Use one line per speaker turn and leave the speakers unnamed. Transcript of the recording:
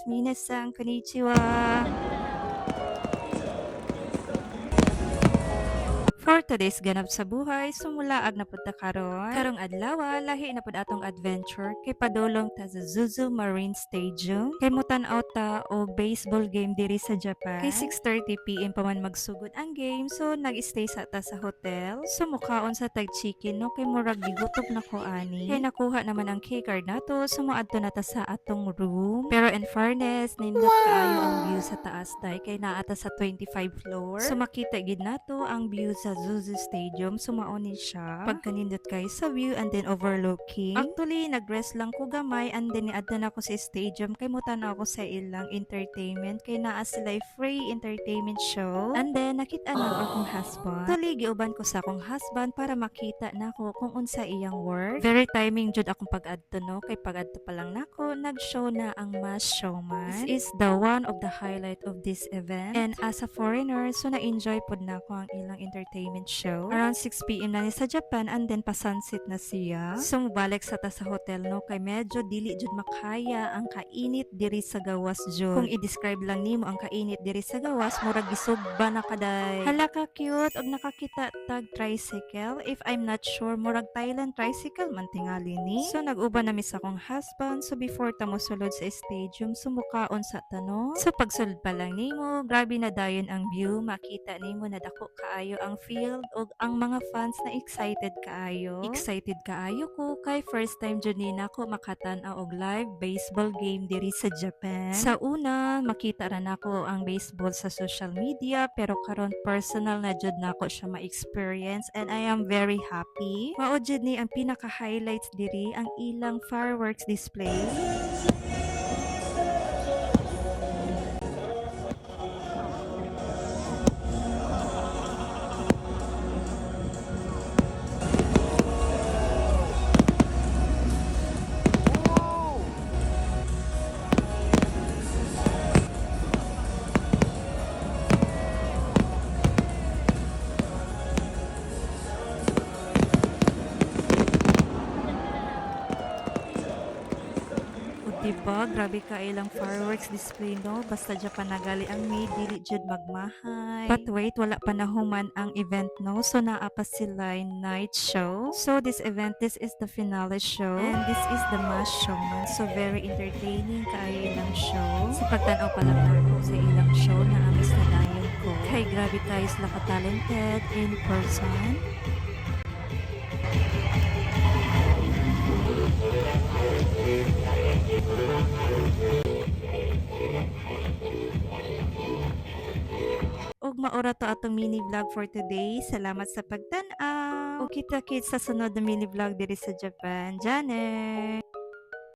Minasan, konnichiwa. For today's ganap sa buhay, sumulaag na pud ta karon. Karong adlaw, lahi na pud atong adventure kay padulong ta sa Zuzu Marine Stadium. Kay mutan-aw ta og baseball game diri sa Japan. Kay 6:30 PM pa man magsugod ang game, so nag-stay sa ta sa hotel. Sumukaon sa tag chicken no kay murag gigutom na ko ani. Kay nakuha naman ang key card nato, sumuadto na ta sa atong room. Pero in fairness, nindot kaayo ang view sa taas day kay naa ta sa 25 floor. So makita gid nato ang view sa Zuzu Stadium, sumaoni siya pagkanindot kay sa view and then overlooking. Actually nag-rest lang ko gamay and then niadto na ako sa stadium kay mutan-aw ako sa ilang entertainment kay naa sila free entertainment show. And then nakita na akong husband. Actually giuban ko sa akong husband para makita nako kung unsa iyang work. Very timing jud akong pag-adto no kay pag-adto pa lang nako nag-show na ang Masked Showman. This is the one of the highlight of this event. And as a foreigner, so na-enjoy pod nako ang ilang entertainment show. Around 6 PM na ni sa Japan and then pa-sunset na siya. So mubalik sa ta sa hotel no kay medyo dili jud makaya ang kainit diri sa gawas jud. Kung i-describe lang nimo ang kainit diri sa gawas, murag gisugba na kaday. Hala ka cute og nakakita tag tricycle. If I'm not sure, murag Thailand tricycle man tingali ni. So nag-uban na mi sa akong husband. So before ta mo sulod sa stadium, sumukaon sa tano. So pagsulod pa lang nimo, grabe na dayon ang view. Makita nimo na dako kaayo ang field og ang mga fans na excited kaayo. Excited kaayo ko kay first time jud ni nako makatan-aw og live baseball game diri sa Japan. Sa una, makita ra nako ang baseball sa social media pero karon personal na jud nako siya ma-experience and I am very happy. Mao jud ni ang pinaka-highlights diri ang ilang fireworks display. Diba? Grabe ka ilang fireworks display no? Basta Japan nagali ang may dili jud magmahay. But wait, wala pa nahuman ang event no? So naa pa sila night show. So this event, this is the finale show. And this is the Masked Showman. So very entertaining kaayo ilang show. Sa pagtanaw pa lang ako sa ilang show na amis na dayon ko. Kay grabe kayo sila ka-talented in person. Og maora to atong mini vlog for today. Salamat sa pagtan-aw. O kita-kits sa sunod na mini vlog diri sa Japan. Janet!